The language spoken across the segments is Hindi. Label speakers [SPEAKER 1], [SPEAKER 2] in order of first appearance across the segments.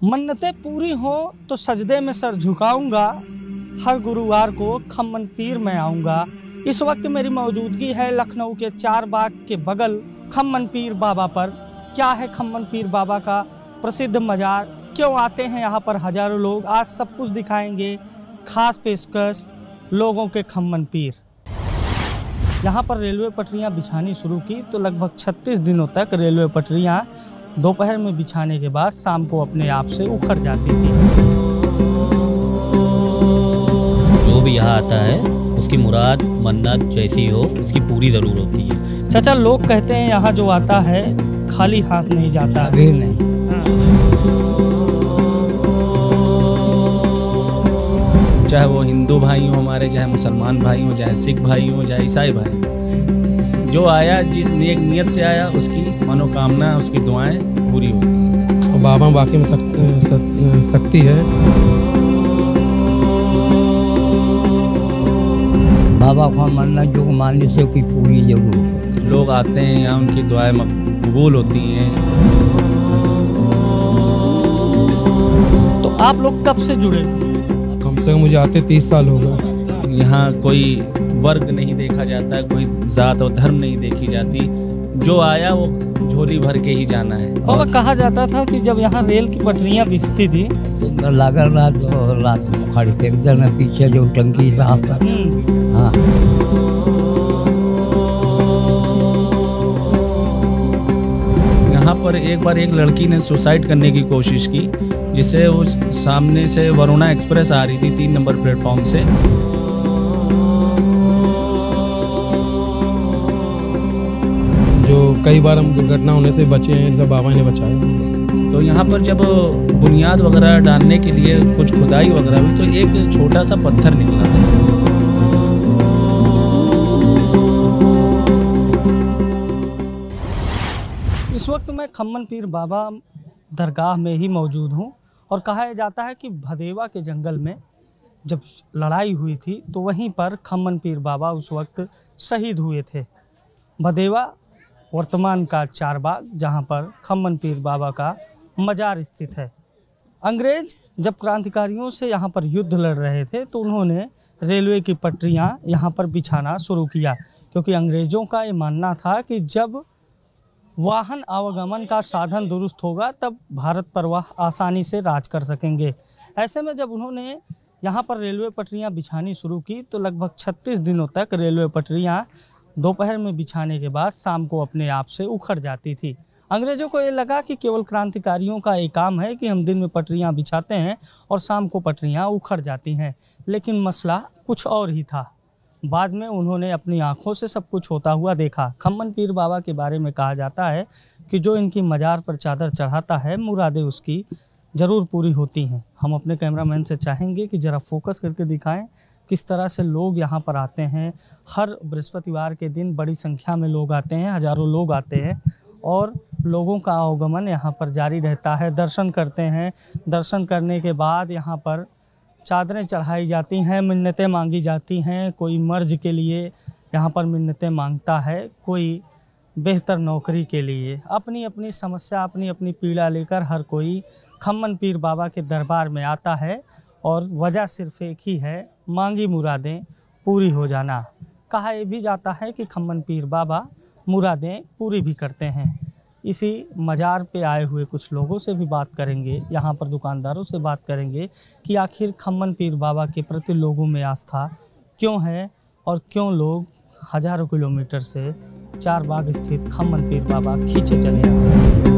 [SPEAKER 1] मन्नतें पूरी हो तो सजदे में सर झुकाऊंगा, हर गुरुवार को खम्मन पीर में आऊँगा। इस वक्त मेरी मौजूदगी है लखनऊ के चारबाग के बगल खम्मन पीर बाबा पर। क्या है खम्मन पीर बाबा का प्रसिद्ध मज़ार, क्यों आते हैं यहाँ पर हज़ारों लोग, आज सब कुछ दिखाएंगे। खास पेशकश लोगों के खम्मन पीर। यहाँ पर रेलवे पटरियाँ बिछानी शुरू की तो लगभग 36 दिनों तक रेलवे पटरियाँ दोपहर में बिछाने के बाद शाम को अपने आप से उखड़ जाती थी।
[SPEAKER 2] जो भी यहाँ आता है उसकी मुराद मन्नत जैसी हो उसकी पूरी ज़रूर होती है।
[SPEAKER 1] चाचा, लोग कहते हैं यहाँ जो आता है खाली हाथ नहीं जाता।
[SPEAKER 3] अभी नहीं।
[SPEAKER 4] चाहे वो हिंदू भाई हो हमारे, चाहे मुसलमान भाई हो, चाहे सिख भाई हो, चाहे ईसाई भाई, जो आया जिस नेक नियत से आया उसकी मनोकामना, उसकी दुआएं पूरी होती हैं।
[SPEAKER 5] और बाबा वाकई में शक्ति है।
[SPEAKER 3] बाबा को मन्नत जो मानने से कोई पूरी जरूर है।
[SPEAKER 4] लोग आते हैं यहाँ, उनकी दुआएं कबूल होती हैं।
[SPEAKER 1] तो आप लोग कब से जुड़े?
[SPEAKER 5] कम से कम मुझे आते 30 साल हो गए।
[SPEAKER 4] यहाँ कोई वर्ग नहीं देखा जाता, कोई जात और धर्म नहीं देखी जाती, जो आया वो झोली भर के ही जाना है।
[SPEAKER 1] और कहा जाता था कि जब यहाँ रेल की पटरियाँ बिछती थी
[SPEAKER 3] लागल रात मुखाड़ी पे इधर न पीछे जो टंकी साहब का। हाँ,
[SPEAKER 4] यहाँ पर एक बार एक लड़की ने सुसाइड करने की कोशिश की, जिसे वो सामने से वरुणा एक्सप्रेस आ रही थी 3 नंबर प्लेटफॉर्म से।
[SPEAKER 5] जो कई बार हम दुर्घटना होने से बचे हैं, सब बाबा ने बचाया।
[SPEAKER 4] तो यहाँ पर जब बुनियाद वगैरह डालने के लिए कुछ खुदाई वगैरह हुई तो एक छोटा सा पत्थर निकला था।
[SPEAKER 1] इस वक्त मैं खम्मन पीर बाबा दरगाह में ही मौजूद हूँ और कहा जाता है कि भदेवा के जंगल में जब लड़ाई हुई थी तो वहीं पर खम्मन पीर बाबा उस वक्त शहीद हुए थे। भदेवा वर्तमान का चारबाग, जहाँ पर खम्मन पीर बाबा का मज़ार स्थित है। अंग्रेज जब क्रांतिकारियों से यहाँ पर युद्ध लड़ रहे थे तो उन्होंने रेलवे की पटरियाँ यहाँ पर बिछाना शुरू किया, क्योंकि अंग्रेज़ों का ये मानना था कि जब वाहन आवागमन का साधन दुरुस्त होगा तब भारत पर वह आसानी से राज कर सकेंगे। ऐसे में जब उन्होंने यहाँ पर रेलवे पटरियाँ बिछानी शुरू की तो लगभग 36 दिनों तक रेलवे पटरियाँ दोपहर में बिछाने के बाद शाम को अपने आप से उखड़ जाती थी। अंग्रेज़ों को ये लगा कि केवल क्रांतिकारियों का एक काम है कि हम दिन में पटरियाँ बिछाते हैं और शाम को पटरियाँ उखड़ जाती हैं, लेकिन मसला कुछ और ही था। बाद में उन्होंने अपनी आँखों से सब कुछ होता हुआ देखा। खम्मन पीर बाबा के बारे में कहा जाता है कि जो इनकी मज़ार पर चादर चढ़ाता है मुरादें उसकी ज़रूर पूरी होती हैं। हम अपने कैमरामैन से चाहेंगे कि ज़रा फोकस करके दिखाएं किस तरह से लोग यहाँ पर आते हैं। हर बृहस्पतिवार के दिन बड़ी संख्या में लोग आते हैं, हज़ारों लोग आते हैं और लोगों का आवागमन यहाँ पर जारी रहता है। दर्शन करते हैं, दर्शन करने के बाद यहाँ पर चादरें चढ़ाई जाती हैं, मिन्नतें मांगी जाती हैं। कोई मर्ज के लिए यहाँ पर मिन्नतें मांगता है, कोई बेहतर नौकरी के लिए। अपनी अपनी समस्या, अपनी अपनी पीड़ा लेकर हर कोई खम्मन पीर बाबा के दरबार में आता है और वजह सिर्फ़ एक ही है, मांगी मुरादें पूरी हो जाना। कहा यह भी जाता है कि खम्मन पीर बाबा मुरादें पूरी भी करते हैं। इसी मज़ार पे आए हुए कुछ लोगों से भी बात करेंगे, यहाँ पर दुकानदारों से बात करेंगे कि आखिर खम्मन पीर बाबा के प्रति लोगों में आस्था क्यों है और क्यों लोग हज़ारों किलोमीटर से चारबाग स्थित खम्मन पीर बाबा खींचे चले जाते हैं।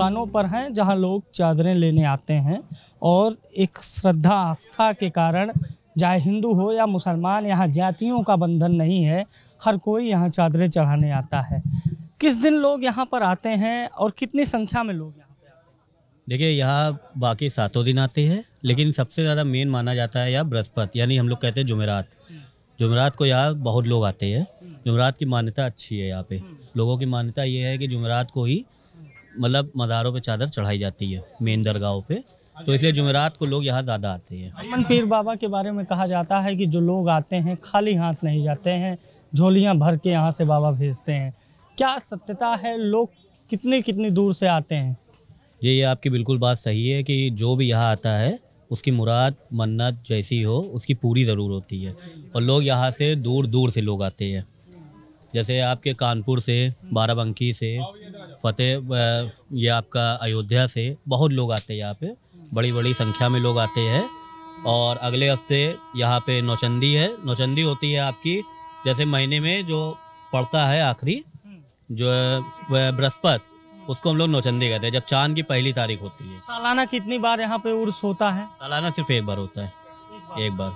[SPEAKER 1] स्थानों पर हैं जहां लोग चादरें लेने आते हैं और एक श्रद्धा आस्था के कारण, चाहे हिंदू हो या मुसलमान, यहाँ जातियों का बंधन नहीं है, हर कोई यहाँ चादरें चढ़ाने आता है। किस दिन लोग यहाँ पर आते हैं और कितनी संख्या में लोग यहाँ पे आते हैं?
[SPEAKER 2] देखिए, यहाँ बाकी 7 दिन आते हैं, लेकिन सबसे ज़्यादा मेन माना जाता है यहाँ बृहस्पति, यानी हम लोग कहते हैं जुमेरात। जुमेरात को यहाँ बहुत लोग आते हैं। जुमेरात की मान्यता अच्छी है। यहाँ पे लोगों की मान्यता ये है कि जुमेरात को ही मतलब मज़ारों पे चादर चढ़ाई जाती है, मेन दरगाहों पे, तो इसलिए जुमेरात को लोग यहाँ ज़्यादा आते हैं।
[SPEAKER 1] खम्मन पीर बाबा के बारे में कहा जाता है कि जो लोग आते हैं खाली हाथ नहीं जाते हैं, झोलियाँ भर के यहाँ से बाबा भेजते हैं। क्या सत्यता है? लोग कितनी कितनी दूर से आते हैं?
[SPEAKER 2] ये आपकी बिल्कुल बात सही है कि जो भी यहाँ आता है उसकी मुराद मन्नत जैसी हो उसकी पूरी ज़रूर होती है। और लोग यहाँ से दूर दूर से लोग आते हैं, जैसे आपके कानपुर से, बाराबंकी से, फतेह, ये आपका अयोध्या से बहुत लोग आते हैं यहाँ पे, बड़ी बड़ी संख्या में लोग आते हैं। और अगले हफ्ते यहाँ पे नौचंदी है। नौचंदी होती है आपकी जैसे महीने में जो पड़ता है आखिरी जो बृहस्पति, उसको हम लोग नौचंदी कहते हैं, जब चांद की पहली तारीख होती है।
[SPEAKER 1] सालाना कितनी बार यहाँ पे उर्स होता है?
[SPEAKER 2] सालाना सिर्फ एक बार होता है, एक बार।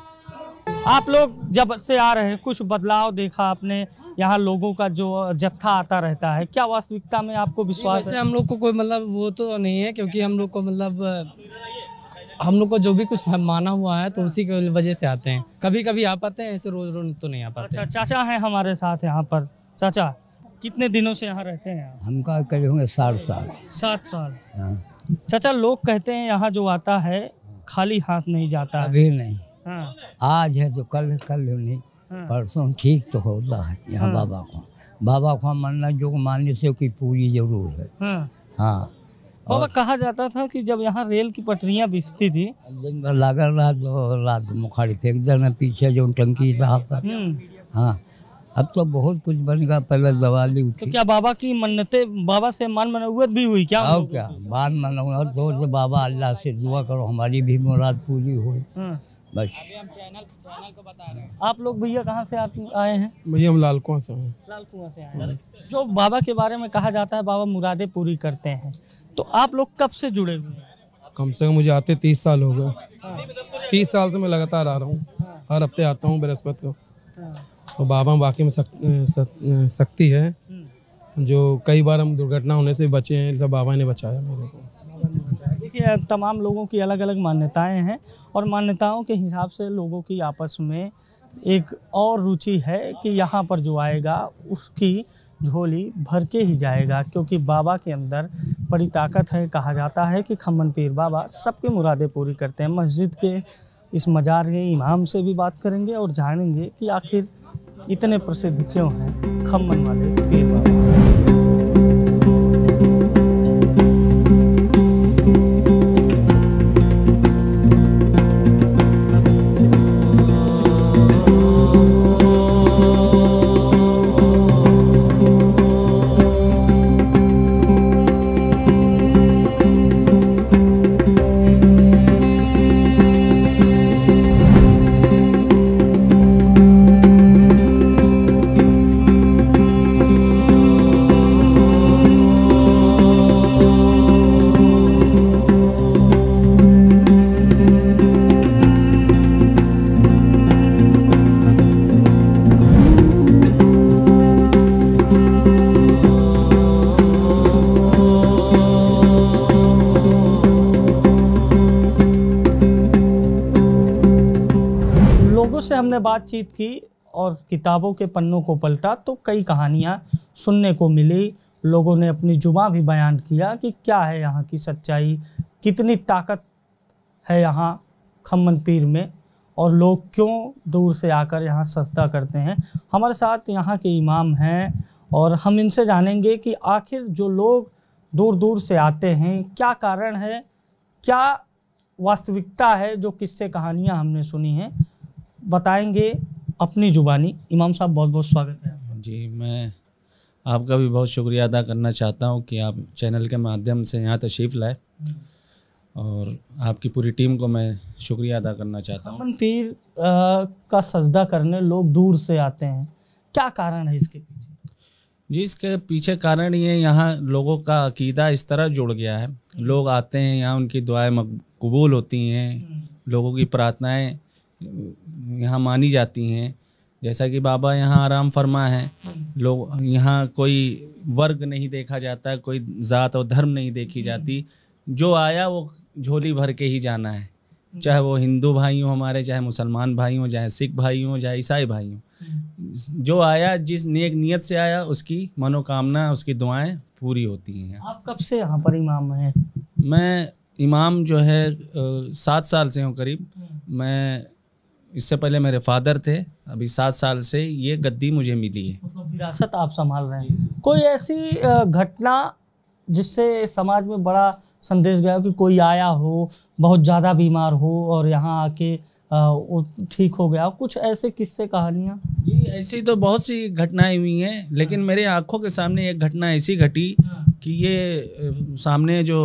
[SPEAKER 1] आप लोग जब से आ रहे हैं कुछ बदलाव देखा आपने? यहाँ लोगों का जो जत्था आता रहता है, क्या वास्तविकता में आपको विश्वास
[SPEAKER 6] वैसे
[SPEAKER 1] है?
[SPEAKER 6] हम लोग को कोई मतलब वो तो नहीं है, क्योंकि हम लोग को मतलब हम लोग को जो भी कुछ माना हुआ है तो उसी की वजह से आते हैं। कभी कभी आ पाते हैं, ऐसे रोज रोज तो नहीं आ पाते।
[SPEAKER 1] अच्छा, चाचा हैं हमारे साथ यहाँ पर। चाचा, कितने दिनों से यहाँ रहते हैं आप?
[SPEAKER 3] हम का करे होंगे 60 साल।
[SPEAKER 1] 7 साल।
[SPEAKER 3] हाँ।
[SPEAKER 1] चाचा, लोग कहते हैं यहाँ जो आता है खाली हाथ नहीं जाता है।
[SPEAKER 3] अभी नहीं,
[SPEAKER 1] हाँ,
[SPEAKER 3] आज है तो कल नहीं,
[SPEAKER 1] हाँ।
[SPEAKER 3] परसों ठीक तो होता है यहाँ। बाबा को मन्नत जो मानने से की पूरी जरूर है।
[SPEAKER 1] हाँ।
[SPEAKER 3] हाँ,
[SPEAKER 1] बाबा, कहा जाता था कि जब यहाँ रेल की पटरियाँ बिछती थी,
[SPEAKER 3] दिन भर लागल रहा तो रात मुखाड़ी फेंक देना पीछे जो टंकी साहब का। हाँ, अब तो बहुत कुछ बन गया। पहले दवाली
[SPEAKER 1] तो
[SPEAKER 3] उठी
[SPEAKER 1] क्या बाबा की मन्नतें, बाबा से मान मनौवत भी हुई क्या?
[SPEAKER 3] और क्या बात मनोहर तौर से बाबा अल्लाह से दुआ करो हमारी भी मुराद पूरी हो,
[SPEAKER 1] हाँ।
[SPEAKER 3] बस।
[SPEAKER 1] आप लोग भैया कहाँ से आए हैं?
[SPEAKER 5] भैया हम लाल कुआं से हैं।
[SPEAKER 1] लाल कुआं से आए हैं। जो बाबा के बारे में कहा जाता है बाबा मुरादें पूरी करते हैं, तो आप लोग कब से जुड़े हुए हैं?
[SPEAKER 5] कम से कम मुझे आते 30 साल हो गए। 30 साल से मैं लगातार आ रहा हूँ। हर हफ्ते आता हूँ बृहस्पति को। और बाबा वाकई में शक्ति है, जो कई बार हम दुर्घटना होने से बचे हैं, सब बाबा ने बचाया मेरे को।
[SPEAKER 1] देखिए, तमाम लोगों की अलग अलग मान्यताएं हैं और मान्यताओं के हिसाब से लोगों की आपस में एक और रुचि है कि यहाँ पर जो आएगा उसकी झोली भर के ही जाएगा, क्योंकि बाबा के अंदर बड़ी ताकत है। कहा जाता है कि खम्मन पीर बाबा सबकी मुरादें पूरी करते हैं। मस्जिद के इस मजार के इमाम से भी बात करेंगे और जानेंगे कि आखिर इतने प्रसिद्ध क्यों हैं खम्मन वाले पीर बाबा। से हमने बातचीत की और किताबों के पन्नों को पलटा तो कई कहानियाँ सुनने को मिली। लोगों ने अपनी जुबां भी बयान किया कि क्या है यहाँ की सच्चाई, कितनी ताकत है यहाँ खम्मन पीर में और लोग क्यों दूर से आकर यहाँ सजदा करते हैं। हमारे साथ यहाँ के इमाम हैं और हम इनसे जानेंगे कि आखिर जो लोग दूर दूर से आते हैं क्या कारण है, क्या वास्तविकता है। जो किस्से कहानियाँ हमने सुनी हैं बताएंगे अपनी जुबानी। इमाम साहब, बहुत बहुत स्वागत है।
[SPEAKER 4] जी, मैं आपका भी बहुत शुक्रिया अदा करना चाहता हूं कि आप चैनल के माध्यम से यहाँ तशरीफ़ लाए और आपकी पूरी टीम को मैं शुक्रिया अदा करना चाहता हूँ।
[SPEAKER 1] खम्मन पीर का सजदा करने लोग दूर से आते हैं, क्या कारण है इसके पीछे?
[SPEAKER 4] जी, इसके पीछे कारण ये यहाँ लोगों का अकीदा इस तरह जुड़ गया है। लोग आते हैं यहाँ, उनकी दुआएं कबूल होती हैं, लोगों की प्रार्थनाएं यहाँ मानी जाती हैं। जैसा कि बाबा यहाँ आराम फरमा है, लोग यहाँ कोई वर्ग नहीं देखा जाता, कोई ज़ात और धर्म नहीं देखी जाती। जो आया वो झोली भर के ही जाना है, चाहे वो हिंदू भाई हों हमारे, चाहे मुसलमान भाई हों, चाहे सिख भाई हों, चाहे ईसाई भाई हों। जो आया, जिस नेक नीयत से आया, उसकी मनोकामना, उसकी दुआएं पूरी होती हैं।
[SPEAKER 1] आप कब से यहाँ पर इमाम हैं?
[SPEAKER 4] मैं इमाम जो है 7 साल से हूँ करीब। मैं इससे पहले मेरे फादर थे, अभी 7 साल से ये गद्दी मुझे मिली है।
[SPEAKER 1] मतलब विरासत आप संभाल रहे हैं। कोई ऐसी घटना जिससे समाज में बड़ा संदेश गया हो कि कोई आया हो, बहुत ज़्यादा बीमार हो और यहाँ आके वो ठीक हो गया, कुछ ऐसे किस्से कहानियाँ?
[SPEAKER 4] जी, ऐसी तो बहुत सी घटनाएं हुई हैं, लेकिन मेरे आंखों के सामने एक घटना ऐसी घटी कि ये सामने जो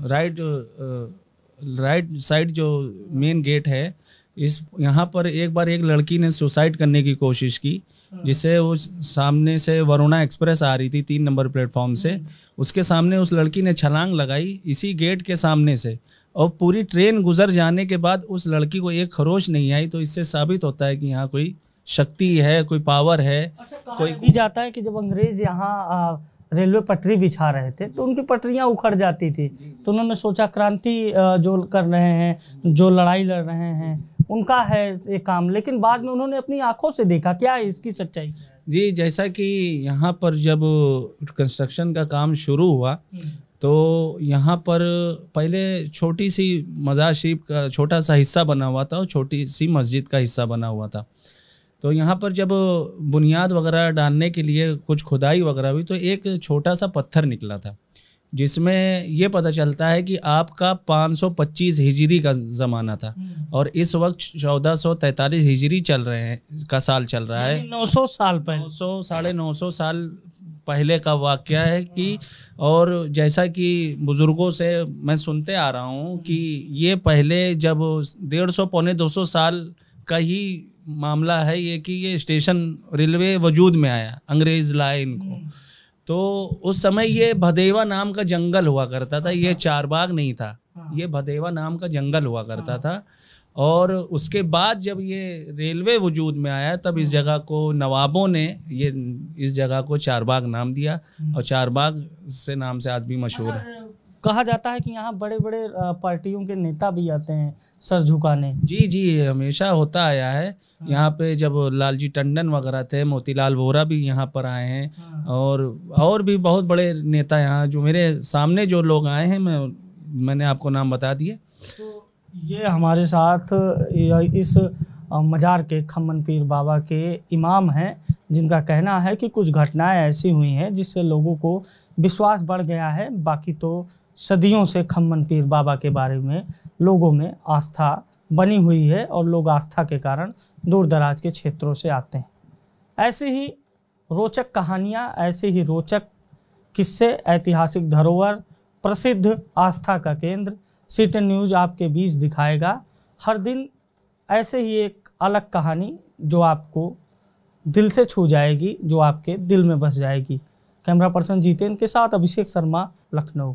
[SPEAKER 4] राइट साइड जो मेन गेट है, इस यहाँ पर एक बार एक लड़की ने सुसाइड करने की कोशिश की, जिससे वो सामने से वरुणा एक्सप्रेस आ रही थी 3 नंबर प्लेटफॉर्म से, उसके सामने उस लड़की ने छलांग लगाई इसी गेट के सामने से, और पूरी ट्रेन गुजर जाने के बाद उस लड़की को एक खरोच नहीं आई। तो इससे साबित होता है कि यहाँ कोई शक्ति है, कोई पावर है।
[SPEAKER 1] कोई भी जाता है कि जब अंग्रेज यहाँ रेलवे पटरी बिछा रहे थे तो उनकी पटरियाँ उखड़ जाती थी, तो उन्होंने सोचा क्रांति जो कर रहे हैं, जो लड़ाई लड़ रहे हैं, उनका है ये काम। लेकिन बाद में उन्होंने अपनी आंखों से देखा। क्या है इसकी सच्चाई?
[SPEAKER 4] जी, जैसा कि यहाँ पर जब कंस्ट्रक्शन का काम शुरू हुआ तो यहाँ पर पहले छोटी सी मज़ार शरीफ का छोटा सा हिस्सा बना हुआ था और छोटी सी मस्जिद का हिस्सा बना हुआ था। तो यहाँ पर जब बुनियाद वगैरह डालने के लिए कुछ खुदाई वगैरह हुई तो एक छोटा सा पत्थर निकला था, जिसमें ये पता चलता है कि आपका 525 हिजरी का ज़माना था और इस वक्त 1443 हिजरी चल रहे हैं का साल चल रहा है।
[SPEAKER 1] 900 साल पहले,
[SPEAKER 4] 900 साढ़े 900 साल पहले का वाक़या है कि, और जैसा कि बुज़ुर्गों से मैं सुनते आ रहा हूँ कि ये पहले जब 150 पौने 200 साल का ही मामला है ये कि ये स्टेशन रेलवे वजूद में आया, अंग्रेज़ लाए इनको। तो उस समय ये भदेवा नाम का जंगल हुआ करता था, ये चारबाग नहीं था, ये भदेवा नाम का जंगल हुआ करता था। और उसके बाद जब ये रेलवे वजूद में आया तब इस जगह को नवाबों ने ये इस जगह को चारबाग नाम दिया और चारबाग से नाम से आज भी मशहूर है।
[SPEAKER 1] कहा जाता है कि यहाँ बड़े बड़े पार्टियों के नेता भी आते हैं सर झुकाने।
[SPEAKER 4] जी जी, हमेशा होता आया है। यहाँ पे जब लालजी टंडन वगैरह थे, मोतीलाल वोरा भी यहाँ पर आए हैं और भी बहुत बड़े नेता यहाँ जो मेरे सामने जो लोग आए हैं मैंने आपको नाम बता दिए।
[SPEAKER 1] तो ये हमारे साथ इस मज़ार के खम्मन पीर बाबा के इमाम हैं, जिनका कहना है कि कुछ घटनाएं ऐसी हुई हैं जिससे लोगों को विश्वास बढ़ गया है। बाकी तो सदियों से खम्मन पीर बाबा के बारे में लोगों में आस्था बनी हुई है और लोग आस्था के कारण दूर दराज के क्षेत्रों से आते हैं। ऐसी ही रोचक कहानियाँ, ऐसे ही रोचक किस्से, ऐतिहासिक धरोहर, प्रसिद्ध आस्था का केंद्र CTN न्यूज़ आपके बीच दिखाएगा। हर दिन ऐसे ही एक अलग कहानी जो आपको दिल से छू जाएगी, जो आपके दिल में बस जाएगी। कैमरा पर्सन जितेंद्र के साथ अभिषेक शर्मा, लखनऊ।